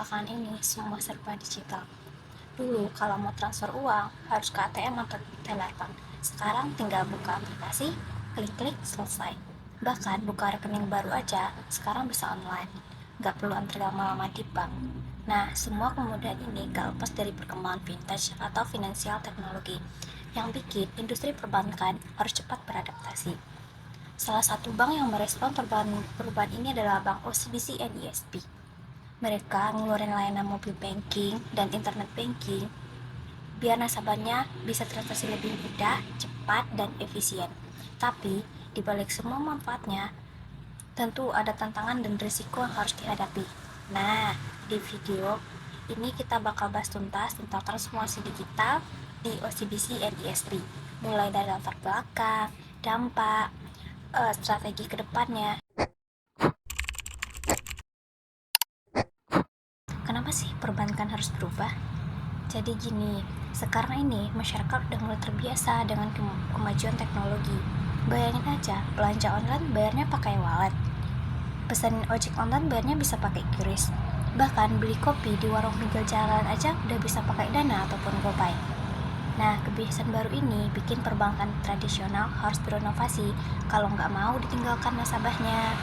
belakangan ini semua serba digital. Dulu kalau mau transfer uang harus ke ATM atau telepon. Sekarang tinggal buka aplikasi, klik-klik, selesai. Bahkan buka rekening baru aja sekarang bisa online. Nggak perlu antri lama-lama di bank. Nah, semua kemudahan ini gak lepas dari perkembangan vintage atau finansial teknologi yang bikin industri perbankan harus cepat beradaptasi. Salah satu bank yang merespon perubahan ini adalah Bank OCBC NISP. Mereka ngeluarin layanan mobile banking dan internet banking biar nasabahnya bisa transaksi lebih mudah, cepat, dan efisien. Tapi, di balik semua manfaatnya, tentu ada tantangan dan risiko yang harus dihadapi. Nah, di video ini kita bakal bahas tuntas tentang transformasi digital di OCBC NISP, mulai dari latar belakang, dampak, strategi kedepannya. Kenapa sih perbankan harus berubah? Jadi gini, sekarang ini masyarakat udah mulai terbiasa dengan kemajuan teknologi. Bayangin aja, belanja online bayarnya pakai wallet. Pesan ojek online bayarnya bisa pakai QRIS. Bahkan beli kopi di warung pinggir jalan aja udah bisa pakai Dana ataupun GoPay. Nah, kebiasaan baru ini bikin perbankan tradisional harus berinovasi kalau nggak mau ditinggalkan nasabahnya.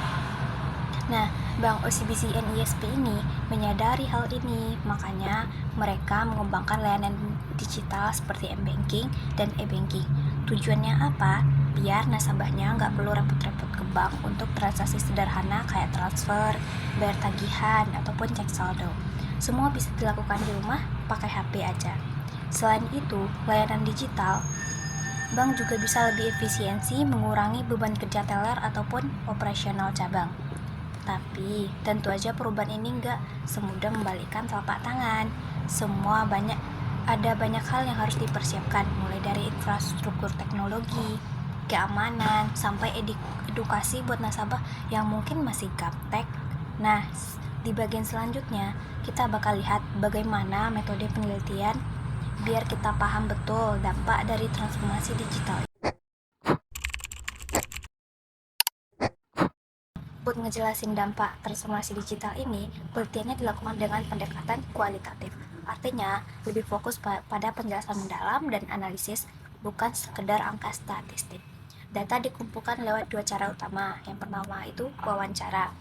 Nah, Bank OCBC NISP ini menyadari hal ini, makanya mereka mengembangkan layanan digital seperti m-banking dan e-banking. Tujuannya apa? Biar nasabahnya nggak perlu repot-repot ke bank untuk transaksi sederhana kayak transfer, bayar tagihan, ataupun cek saldo. Semua bisa dilakukan di rumah pakai HP aja. Selain itu, layanan digital bank juga bisa lebih efisiensi mengurangi beban kerja teller ataupun operasional cabang. Tapi tentu aja perubahan ini nggak semudah membalikkan telapak tangan. Ada banyak hal yang harus dipersiapkan, mulai dari infrastruktur teknologi, keamanan, sampai edukasi buat nasabah yang mungkin masih gaptek. Nah, di bagian selanjutnya kita bakal lihat bagaimana metode penelitian biar kita paham betul dampak dari transformasi digital. Buat ngejelasin dampak transformasi digital ini, penelitiannya dilakukan dengan pendekatan kualitatif. Artinya, lebih fokus pada penjelasan mendalam dan analisis, bukan sekedar angka statistik. Data dikumpulkan lewat dua cara utama. Yang pertama itu wawancara.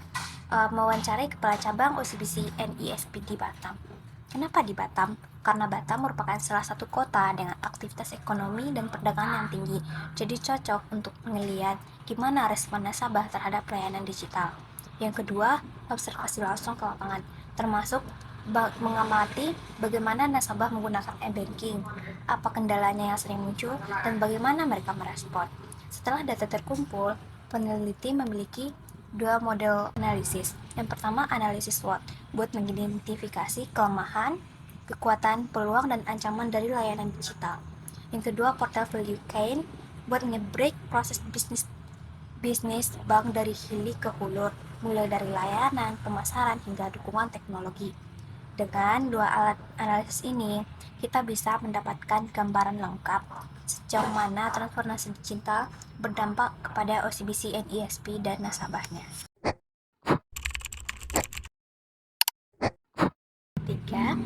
Mewawancarai Kepala Cabang OCBC NISP di Batam. Kenapa di Batam? Karena Batam merupakan salah satu kota dengan aktivitas ekonomi dan perdagangan yang tinggi, jadi cocok untuk melihat gimana respon nasabah terhadap layanan digital. Yang kedua, observasi langsung ke lapangan, termasuk mengamati bagaimana nasabah menggunakan e-banking, apa kendalanya yang sering muncul, dan bagaimana mereka merespon. Setelah data terkumpul, peneliti memiliki dua model analisis. Yang pertama, analisis SWOT buat mengidentifikasi kelemahan, kekuatan, peluang, dan ancaman dari layanan digital. Yang kedua, portfolio gain buat nge-break proses bisnis bank dari hilir ke hulur, mulai dari layanan, pemasaran, hingga dukungan teknologi. Dengan dua alat analisis ini, kita bisa mendapatkan gambaran lengkap sejauh mana transformasi digital berdampak kepada OCBC NISP dan nasabahnya. Tiga,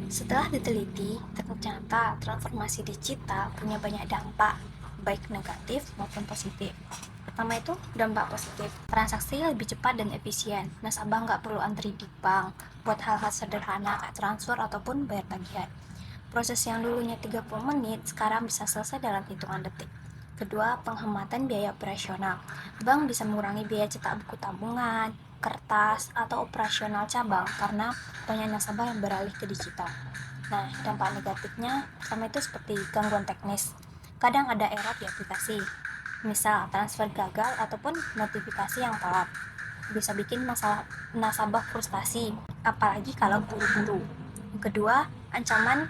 setelah diteliti, ternyata transformasi digital punya banyak dampak, baik negatif maupun positif. Pertama itu dampak positif, transaksi lebih cepat dan efisien. Nasabah nggak perlu antri di bank buat hal-hal sederhana kayak transfer ataupun bayar tagihan. Proses yang dulunya 30 menit sekarang bisa selesai dalam hitungan detik. Kedua, penghematan biaya operasional. Bank bisa mengurangi biaya cetak buku tabungan, kertas, atau operasional cabang karena banyak nasabah yang beralih ke digital. Nah, dampak negatifnya pertama itu seperti gangguan teknis. Kadang ada error di aplikasi, misal transfer gagal ataupun notifikasi yang telat. Bisa bikin nasabah frustasi, apalagi kalau buru-buru. Kedua, ancaman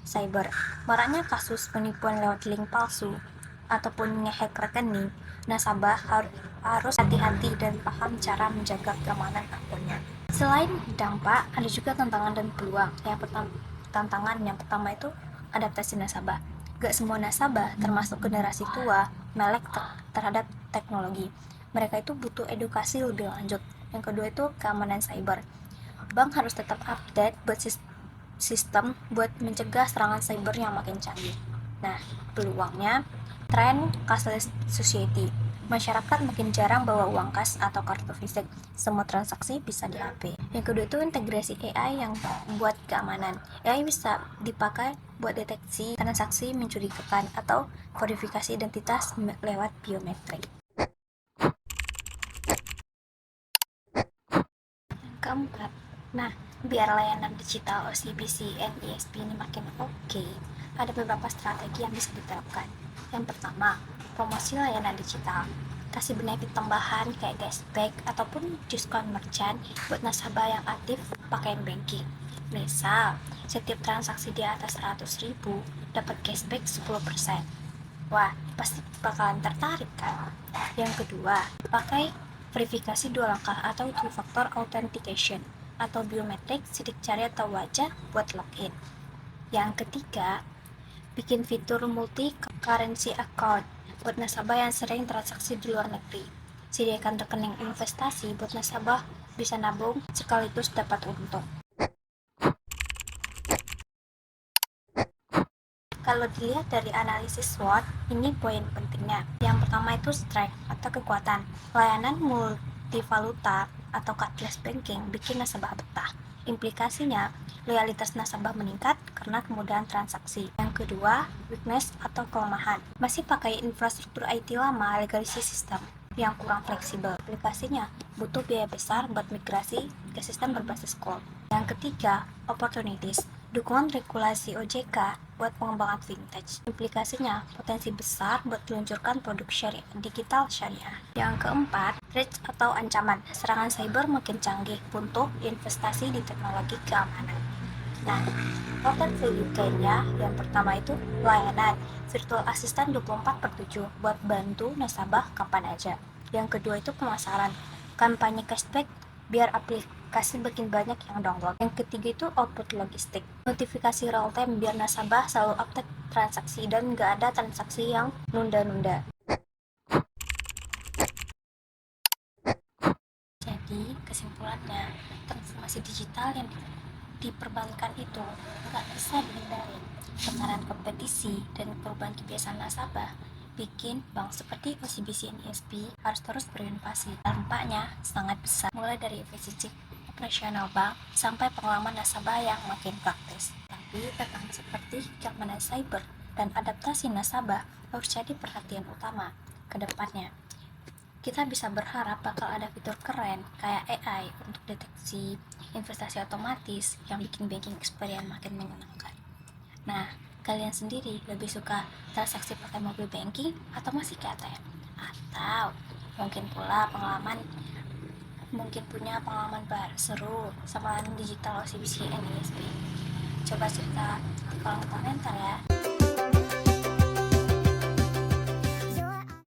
cyber. Maraknya kasus penipuan lewat link palsu ataupun ngehack rekening. Nasabah harus hati-hati dan paham cara menjaga keamanan akunnya. Selain dampak, ada juga tantangan dan peluang. Tantangan yang pertama itu adaptasi nasabah. Gak semua nasabah, termasuk generasi tua, melek terhadap teknologi. Mereka itu butuh edukasi lebih lanjut. Yang kedua itu keamanan cyber. bank harus tetap update buat sistem buat mencegah serangan cyber yang makin canggih. Nah, peluangnya, tren cashless society. Masyarakat makin jarang bawa uang kas atau kartu fisik. Semua transaksi bisa di HP. Yang kedua itu integrasi AI yang buat keamanan. AI bisa dipakai buat deteksi transaksi mencurigakan atau verifikasi identitas lewat biometrik. Keempat, nah, biar layanan digital OCBC and ESP ini makin oke, ada beberapa strategi yang bisa diterapkan. Yang pertama, promosi layanan digital. Kasih benefit tambahan kayak cashback ataupun diskon merchant buat nasabah yang aktif pakai banking. Misal, setiap transaksi di atas 100.000 dapat cashback 10%. Wah, pasti bakalan tertarik kan? Yang kedua, pakai verifikasi dua langkah atau two-factor authentication atau biometrik sidik jari atau wajah buat login. Yang ketiga, bikin fitur multi-currency account buat nasabah yang sering transaksi di luar negeri. Sediakan rekening investasi buat nasabah bisa nabung sekaligus dapat untung. Kalau dilihat dari analisis SWOT, ini poin pentingnya. Yang pertama itu strength atau kekuatan. Layanan multivaluta atau cashless banking bikin nasabah betah. Implikasinya, loyalitas nasabah meningkat karena kemudahan transaksi. Yang kedua, weakness atau kelemahan. Masih pakai infrastruktur IT lama, legacy system yang kurang fleksibel. Aplikasinya butuh biaya besar buat migrasi ke sistem berbasis cloud. Yang ketiga, opportunities. Dukungan regulasi OJK buat pengembangan vintage. Implikasinya potensi besar buat meluncurkan produk digital syariah. Yang keempat, threat atau ancaman. Serangan cyber makin canggih untuk investasi di teknologi keamanan. Nah, total value gain-nya yang pertama itu layanan virtual assistant 24/7 buat bantu nasabah kapan aja. Yang kedua itu pemasaran, kampanye cashback biar aplikasi makin banyak yang download. Yang ketiga itu output logistik, notifikasi real time biar nasabah selalu update transaksi dan nggak ada transaksi yang nunda-nunda. Jadi kesimpulannya, transformasi digital yang diperbankan itu nggak bisa dihindari. Tekanan kompetisi dan perubahan kebiasaan nasabah bikin bank seperti OCBC dan ESP harus terus berinovasi. Dampaknya sangat besar, mulai dari efisiensi operasional bank sampai pengalaman nasabah yang makin praktis. Tapi tentang seperti keamanan cyber dan adaptasi nasabah harus jadi perhatian utama ke depannya. Kita bisa berharap bakal ada fitur keren kayak AI untuk deteksi investasi otomatis yang bikin banking experience makin menyenangkan. Nah, kalian sendiri lebih suka transaksi pakai mobil banking atau masih ke ATM? Atau mungkin punya pengalaman baru seru sama layanan digital OCBC and ESP? Coba cerita di kolom komentar ya.